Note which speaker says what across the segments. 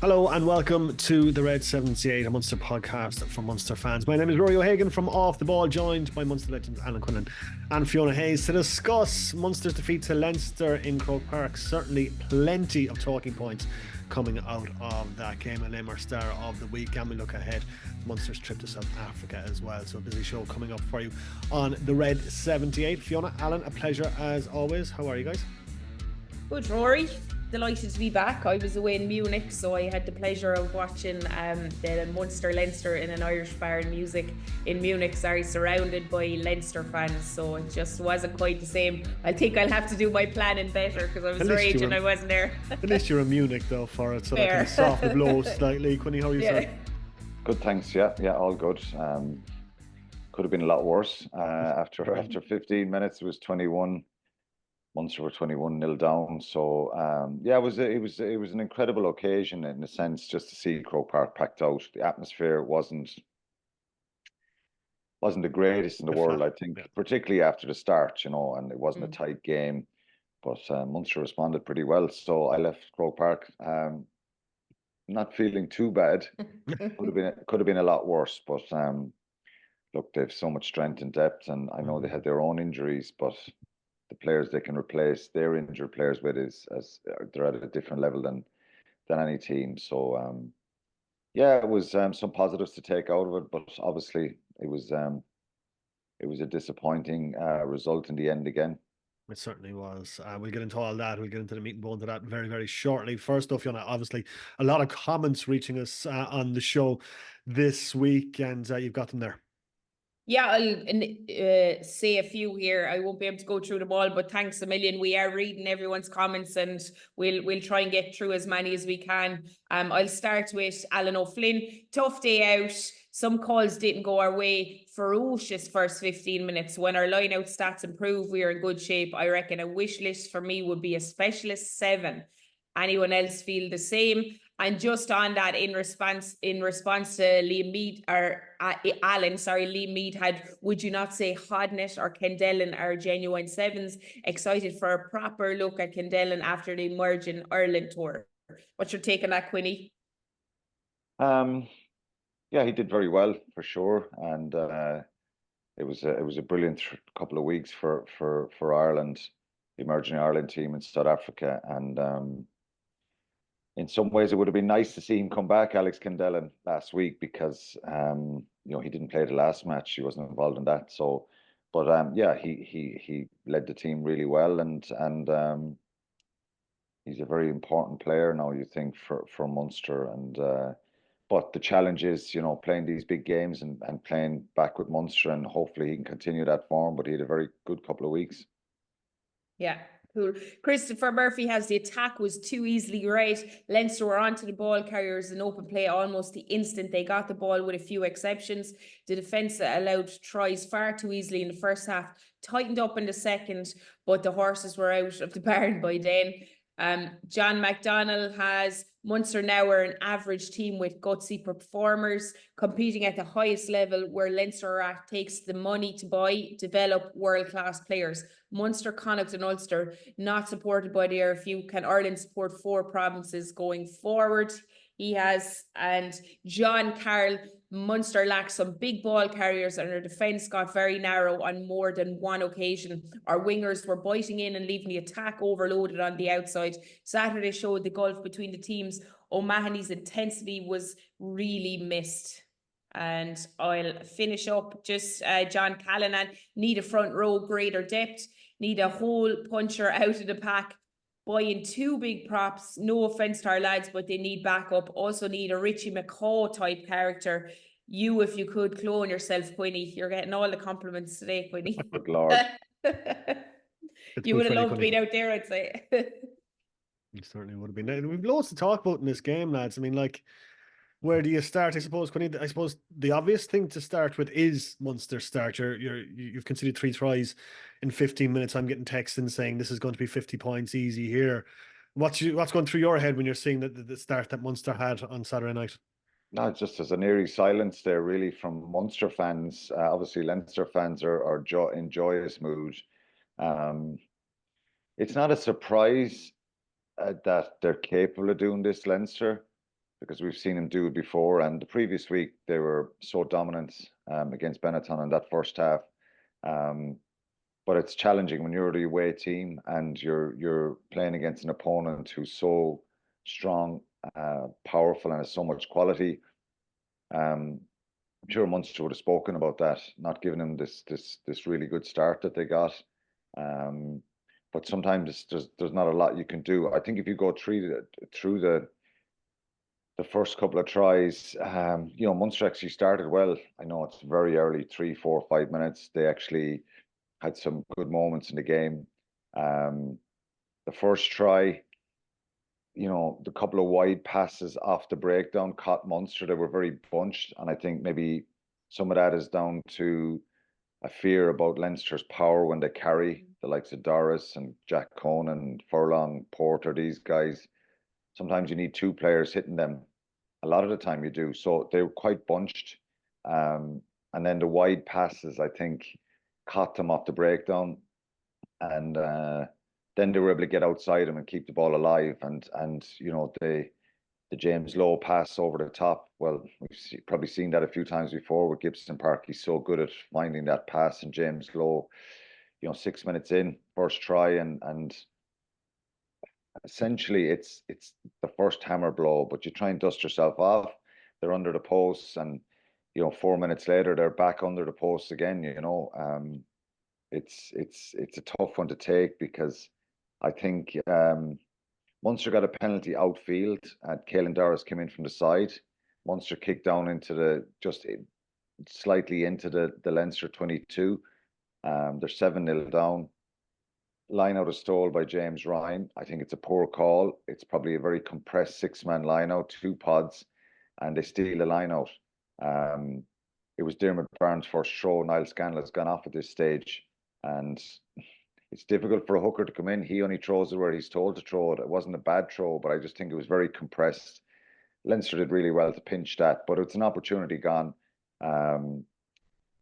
Speaker 1: Hello and welcome to the Red 78, a Munster podcast for Munster fans. My name is Ruairi O'Hagan from Off the Ball, joined by Munster legends Alan Quinlan and Fiona Hayes to discuss Munster's defeat to Leinster in Croke Park. Certainly plenty of talking points coming out of that game, and our star of the week, and we look ahead to Munster's trip to South Africa as well. So a busy show coming up for you on the Red 78. Fiona, Alan, a pleasure as always. How are you guys?
Speaker 2: Good, Rory. Delighted to be back. I was away in Munich, so I had the pleasure of watching the Munster Leinster in an Irish bar and music in Munich, surrounded by Leinster fans, so it just wasn't quite the same. I think I'll have to do my planning better because I was raging I wasn't there.
Speaker 1: At least you're in Munich though for it, so that can soften the blow slightly. Quinny, how are you, sir?
Speaker 3: Good, thanks. Yeah, all good. Could have been a lot worse. After 15 minutes, it was 21. Munster were 21-0 down, so it was an incredible occasion in a sense, just to see Croke Park packed out. The atmosphere wasn't the greatest in the world, I think, particularly after the start, and it wasn't a tight game, but Munster responded pretty well. So I left Croke Park not feeling too bad. Could have been a lot worse, but look, they have so much strength and depth, and I know they had their own injuries, but the players they can replace their injured players with they're at a different level than any team. So it was some positives to take out of it, but obviously it was a disappointing result in the end again.
Speaker 1: It certainly was. We'll get into all that. We'll get into the meat and bones of that very, very shortly. First off, obviously a lot of comments reaching us on the show this week, and you've got them there.
Speaker 2: Yeah, I'll say a few here. I won't be able to go through them all, but thanks a million. We are reading everyone's comments, and we'll try and get through as many as we can. I'll start with Alan O'Flynn. Tough day out. Some calls didn't go our way. Ferocious first 15 minutes. When our line-out stats improve, we are in good shape. I reckon a wish list for me would be a specialist 7. Anyone else feel the same? And just on that, in response to Liam Mead, or Liam Mead had, would you not say Hodnett or Kendellen are genuine 7s? Excited for a proper look at Kendellen after the emerging Ireland tour. What's your take on that, Quinny?
Speaker 3: Yeah, he did very well for sure, and it was a brilliant couple of weeks for Ireland, the emerging Ireland team in South Africa, and in some ways, it would have been nice to see him come back, Alex Kendellen, last week, because he didn't play the last match. He wasn't involved in that. So, but he led the team really well, and he's a very important player now, you think, for Munster. And but the challenge is, playing these big games and playing back with Munster, and hopefully he can continue that form. But he had a very good couple of weeks.
Speaker 2: Yeah. Cool. Christopher Murphy has the attack was too easily right. Leinster were onto the ball carriers in open play almost the instant they got the ball, with a few exceptions. The defence allowed tries far too easily in the first half, tightened up in the second, but the horses were out of the barn by then. John McDonnell has Munster now are an average team with gutsy performers competing at the highest level, where Leinster are at takes the money to develop world-class players. Munster, Connacht and Ulster not supported by the RFU. Can Ireland support 4 provinces going forward? He has, and John Carroll, Munster lacks some big ball carriers and our defence got very narrow on more than one occasion. Our wingers were biting in and leaving the attack overloaded on the outside. Saturday showed the gulf between the teams. O'Mahony's intensity was really missed. And I'll finish up just John Callanan. Need a front row, greater depth. Need a hole puncher out of the pack. Buying 2 big props. No offence to our lads, but they need backup. Also need a Richie McCaw type character. You, if you could, clone yourself, Quinny. You're getting all the compliments today, Quinny.
Speaker 3: Good Lord.
Speaker 2: You would have loved being out there, I'd say.
Speaker 1: It certainly would have been. We've loads to talk about in this game, lads. I mean, where do you start? I suppose, Quinny, I suppose the obvious thing to start with is Munster's start. You've conceded 3 tries in 15 minutes. I'm getting texts in saying this is going to be 50 points easy here. What's going through your head when you're seeing the start that Munster had on Saturday night?
Speaker 3: No, just as an eerie silence there, really, from Munster fans. Obviously, Leinster fans are in joyous mood. It's not a surprise that they're capable of doing this, Leinster. because we've seen him do it before. And the previous week, they were so dominant against Benetton in that first half. But it's challenging when you're the away team and you're playing against an opponent who's so strong, powerful, and has so much quality. I'm sure Munster would have spoken about that, not giving them this really good start that they got. But sometimes there's not a lot you can do. I think if you go through the first couple of tries, Munster actually started well. I know it's very early, 3, 4, 5 minutes. They actually had some good moments in the game. The first try, the couple of wide passes off the breakdown caught Munster. They were very bunched, and I think maybe some of that is down to a fear about Leinster's power when they carry the likes of Doris and Jack Conan, Furlong, Porter, these guys. Sometimes you need 2 players hitting them. A lot of the time you do. So they were quite bunched. And then the wide passes, I think, caught them off the breakdown. And then they were able to get outside him and keep the ball alive. And the James Lowe pass over the top. Well, we've probably seen that a few times before with Gibson Park. He's so good at finding that pass. And James Lowe, 6 minutes in, first try, and essentially it's the first hammer blow. But you try and dust yourself off. They're under the posts, and 4 minutes later they're back under the posts again. It's a tough one to take, because I think Munster got a penalty outfield, and Quinlan Doris came in from the side. Munster kicked down just slightly into the Leinster 22. They're 7-0 down. Line out a stole by James Ryan. I think it's a poor call. It's probably a very compressed 6-man line out, 2 pods, and they steal the line out. It was Dermot Barnes' first throw. Niall Scanlon's gone off at this stage, and it's difficult for a hooker to come in. He only throws it where he's told to throw it. It wasn't a bad throw, but I just think it was very compressed. Leinster did really well to pinch that, but it's an opportunity gone.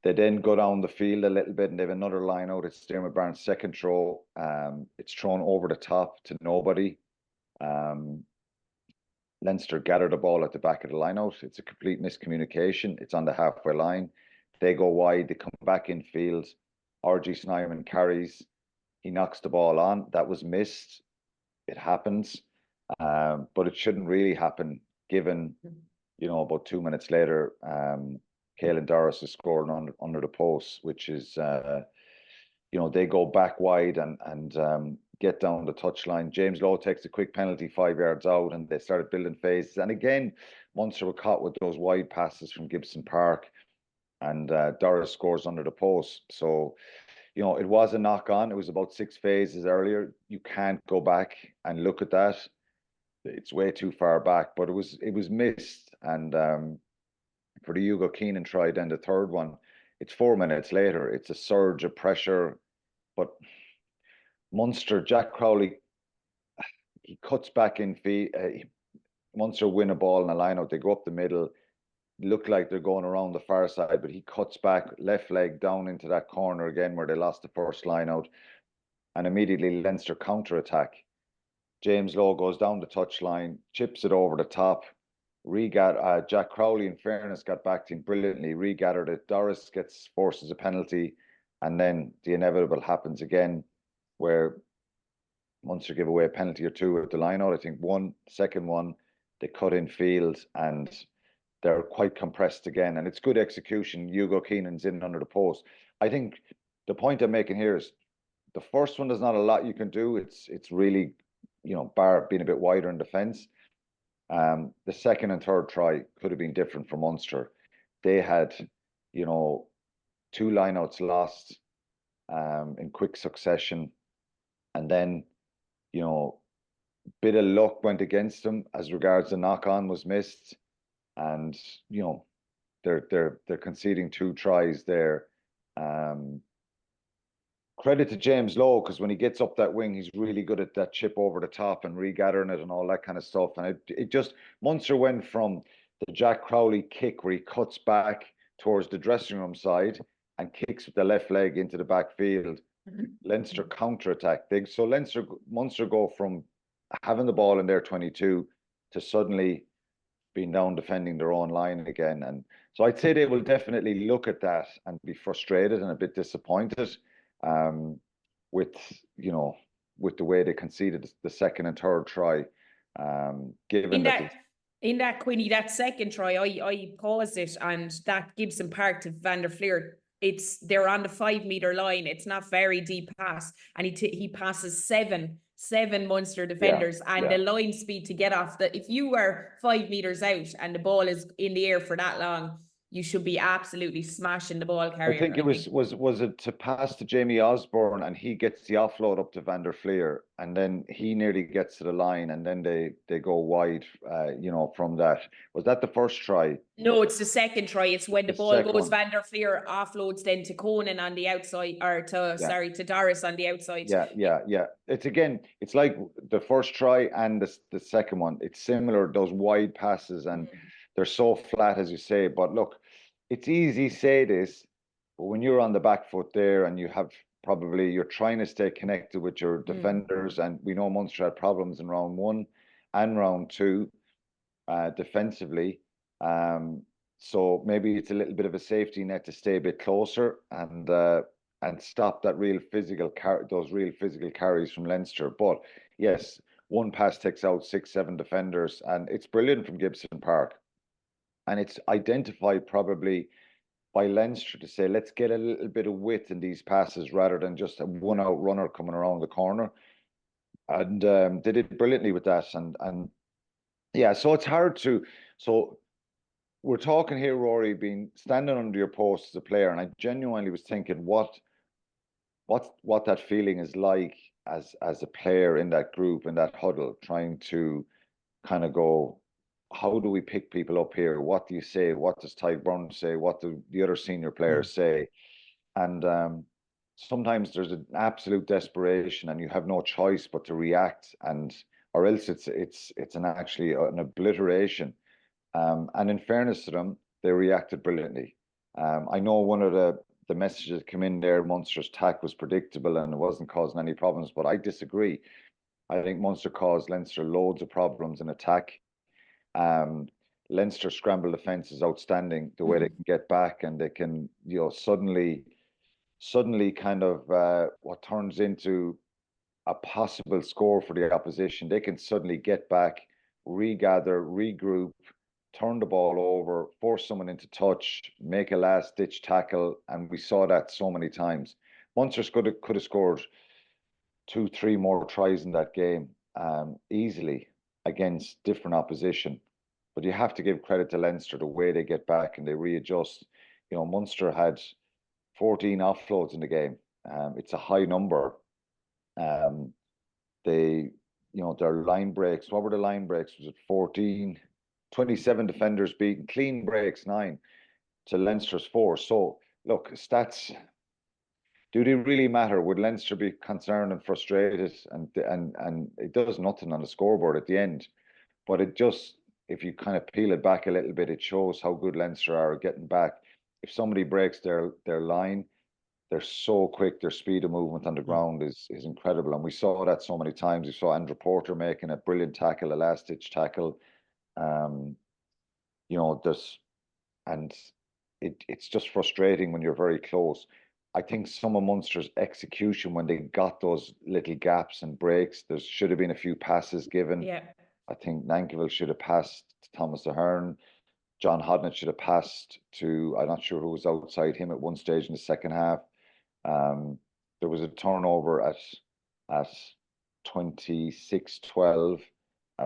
Speaker 3: They then go down the field a little bit, and they have another line out. It's Dermot Barnes' second throw. It's thrown over the top to nobody. Leinster gather the ball at the back of the line out. It's a complete miscommunication. It's on the halfway line. They go wide. They come back in field. R.G. Snyman carries. He knocks the ball on. That was missed. It happens. But it shouldn't really happen, given, about 2 minutes later, Quinlan Doris is scoring under the post, which is, they go back wide and get down the touchline. James Lowe takes a quick penalty 5 yards out, and they started building phases. And again, Munster were caught with those wide passes from Gibson Park, and Doris scores under the post. So, it was a knock on. It was about 6 phases earlier. You can't go back and look at that. It's way too far back, but it was missed. And for the Hugo Keenan try, then the third one, it's 4 minutes later. It's a surge of pressure, but Munster, Jack Crowley, he cuts back in feet. Munster win a ball in a line out. They go up the middle, look like they're going around the far side, but he cuts back, left leg down into that corner again where they lost the first line out, and immediately Leinster counter-attack. James Lowe goes down the touchline, chips it over the top. Jack Crowley, in fairness, got back to him brilliantly, regathered it. Doris forces a penalty, and then the inevitable happens again, where Munster give away a penalty or 2 at the line out. I think second one, they cut in field, and they're quite compressed again. And it's good execution. Hugo Keenan's in under the post. I think the point I'm making here is the first one, there's not a lot you can do. It's really, bar being a bit wider in defence. The second and third try could have been different for Munster. They had, 2 lineouts lost in quick succession, and then, bit of luck went against them as regards the knock-on was missed, and they're conceding 2 tries there. Credit to James Lowe, because when he gets up that wing, he's really good at that chip over the top and regathering it and all that kind of stuff. And it just, Munster went from the Jack Crowley kick where he cuts back towards the dressing room side and kicks with the left leg into the backfield. Leinster counter-attack. So Munster go from having the ball in their 22 to suddenly being down defending their own line again. And so I'd say they will definitely look at that and be frustrated and a bit disappointed with, you know, with the way they conceded the second and third try. Given that
Speaker 2: in that Quinny, that second try, I paused it, and that Gibson Park to Van der Fleer, they're on the 5 meter line. It's not very deep pass, and he passes seven Munster defenders, and the line speed to get off if you were 5 meters out and the ball is in the air for that long, you should be absolutely smashing the ball carrier.
Speaker 3: I think it was it to pass to Jamie Osborne, and he gets the offload up to Van der Fleer, and then he nearly gets to the line, and then they go wide, you know, from that. Was that the first try?
Speaker 2: No, it's the second try. It's when the ball goes, Van der Fleer offloads then to Conan on the outside, or to Doris on the outside.
Speaker 3: Yeah. It's like the first try and the second one. It's similar, those wide passes, and they're so flat, as you say. But look, it's easy to say this, but when you're on the back foot there and you're trying to stay connected with your defenders, and we know Munster had problems in round 1 and round 2 defensively. So maybe it's a little bit of a safety net to stay a bit closer and stop those real physical carries from Leinster. But yes, one pass takes out 6-7 defenders, and it's brilliant from Gibson Park. And it's identified probably by Leinster to say, let's get a little bit of width in these passes rather than just a one-out runner coming around the corner. And they did brilliantly with that. And yeah, so it's hard to. So we're talking here, Rory, being standing under your post as a player, and I genuinely was thinking what that feeling is like as a player in that group, in that huddle, trying to kind of go, how do we pick people up here? What do you say? What does Ty Brown say? What do the other senior players say? And sometimes there's an absolute desperation, and you have no choice but to react, or else it's actually an obliteration. And in fairness to them, they reacted brilliantly. I know one of the messages that came in there, Munster's attack was predictable and it wasn't causing any problems, but I disagree. I think Munster caused Leinster loads of problems in attack. Leinster scramble defence is outstanding, the way they can get back, and they can, you know, suddenly kind of what turns into a possible score for the opposition. They can suddenly get back, regather, regroup, turn the ball over, force someone into touch, make a last ditch tackle, and we saw that so many times. Munster could have scored 2-3 more tries in that game easily against different opposition. But you have to give credit to Leinster, the way they get back and they readjust. You know, Munster had 14 offloads in the game. It's a high number. They, you know, their line breaks, what were the line breaks? Was it 14? 27 defenders beaten, clean breaks 9 to Leinster's 4. So look, stats, do they really matter? Would Leinster be concerned and frustrated? And it does nothing on the scoreboard at the end. But it just, if you kind of peel it back a little bit, it shows how good Leinster are at getting back. If somebody breaks their line, they're so quick. Their speed of movement on the ground is incredible. And we saw that so many times. We saw Andrew Porter making a brilliant tackle, a last-ditch tackle. You know, it's just frustrating when you're very close. I think some of Munster's execution, when they got those little gaps and breaks, there should have been a few passes given.
Speaker 2: Yeah.
Speaker 3: I think Nankerville should have passed to Thomas Ahern. John Hodnett should have passed to, I'm not sure who was outside him at one stage in the second half. There was a turnover at 26-12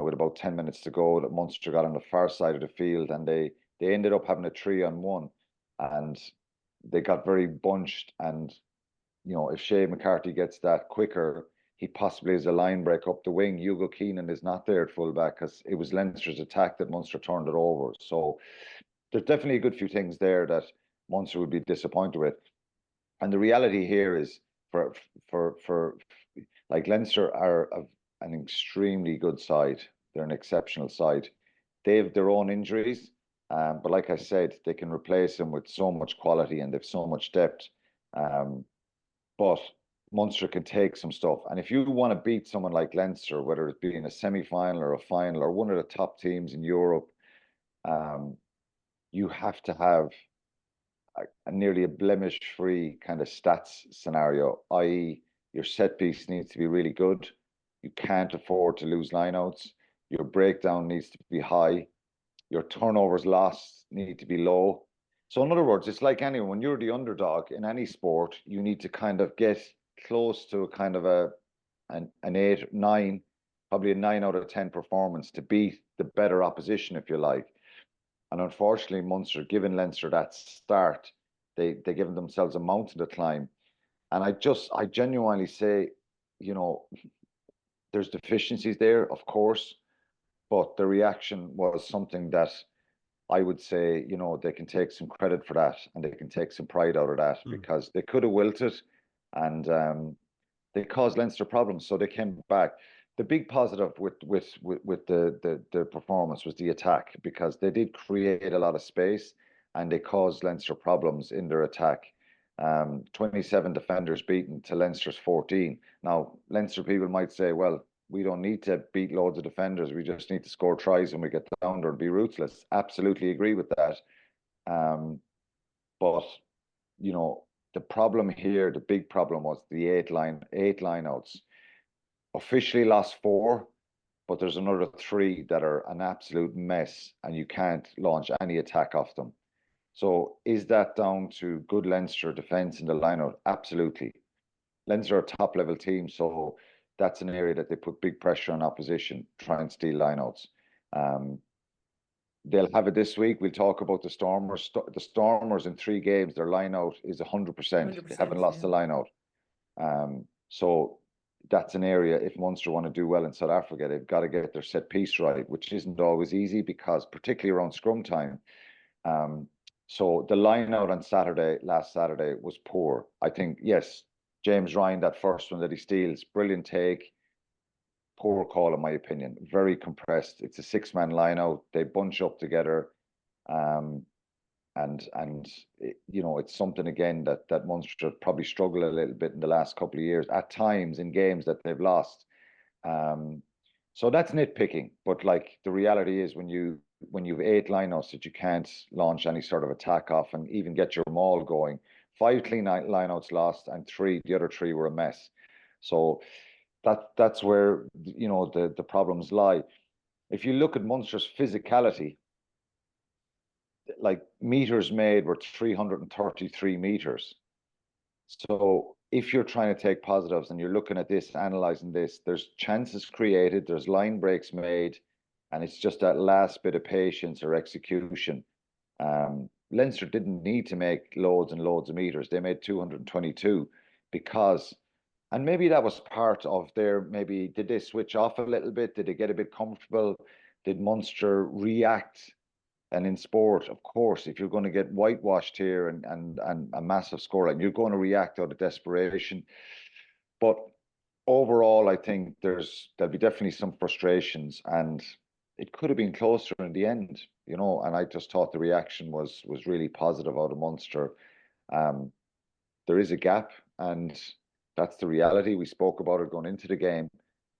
Speaker 3: with about 10 minutes to go that Munster got on the far side of the field, and they ended up having a 3-on-1, and they got very bunched. And, you know, if Shea McCarthy gets that quicker, he possibly has a line break up the wing. Hugo Keenan is not there at fullback because it was Leinster's attack that Munster turned it over. So there's definitely a good few things there that Munster would be disappointed with. And the reality here is for like Leinster are an extremely good side. They're an exceptional side. They have their own injuries, but like I said, they can replace them with so much quality and they've so much depth. But Munster can take some stuff. And if you want to beat someone like Leinster, whether it be in a semi-final or a final or one of the top teams in Europe, you have to have a nearly a blemish-free kind of stats scenario, i.e., your set piece needs to be really good. You can't afford to lose lineouts. Your breakdown needs to be high. Your turnovers lost need to be low. So in other words, it's like anyone, when you're the underdog in any sport, you need to kind of get close to a kind of an 8, 9, probably a 9 out of 10 performance to beat the better opposition, if you like. And unfortunately, Munster, given Leinster that start, they given themselves a mountain to climb. And I genuinely say, you know, there's deficiencies there, of course, but the reaction was something that I would say, you know, they can take some credit for that, and they can take some pride out of that, because they could have wilted, and they caused Leinster problems, so they came back. The big positive with the performance was the attack, because they did create a lot of space and they caused Leinster problems in their attack. 27 defenders beaten to Leinster's 14. Now, Leinster people might say, well, we don't need to beat loads of defenders. We just need to score tries when we get down there and be ruthless. Absolutely agree with that. But, you know, the problem here, the big problem was the eight lineouts. Officially lost 4, but there's another 3 that are an absolute mess, and you can't launch any attack off them. So is that down to good Leinster defence in the lineout? Absolutely. Leinster are a top level team, so that's an area that they put big pressure on opposition, try and steal lineouts. They'll have it this week. We'll talk about the Stormers. The Stormers in 3 games, their lineout is 100%. They haven't lost a lineout. So that's an area, if Munster want to do well in South Africa, they've got to get their set piece right, which isn't always easy, because particularly around scrum time. So the line out on last Saturday was poor. I think, yes, James Ryan, that first one that he steals, brilliant take. Poor call, in my opinion. Very compressed. It's a 6-man line out. They bunch up together. And you know, it's something again that Munster probably struggled a little bit in the last couple of years at times in games that they've lost. So that's nitpicking, but like the reality is when you've 8 lineouts that you can't launch any sort of attack off and even get your maul going. 5 clean lineouts lost, and the other 3 were a mess. So that's where, you know, the problems lie. If you look at Munster's physicality, like meters made were 333 meters. So if you're trying to take positives and you're looking at this, analyzing this, there's chances created, there's line breaks made, and it's just that last bit of patience or execution. Leinster didn't need to make loads and loads of meters. They made 222 because, and maybe that was part of their, maybe did they switch off a little bit? Did they get a bit comfortable? Did Munster react? And in sport, of course, if you're going to get whitewashed here and a massive scoreline, you're going to react out of desperation. But overall, I think there'll be definitely some frustrations, and it could have been closer in the end, you know. And I just thought the reaction was really positive out of Munster. There is a gap, and that's the reality. We spoke about it going into the game,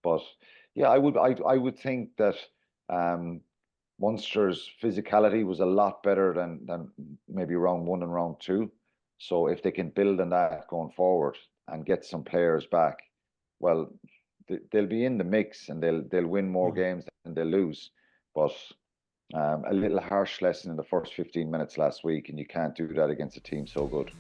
Speaker 3: but yeah, I would think that Munster's physicality was a lot better than maybe round 1 and round 2. So if they can build on that going forward and get some players back, well, they'll be in the mix, and they'll win more games than they'll lose. But a little harsh lesson in the first 15 minutes last week, and you can't do that against a team so good.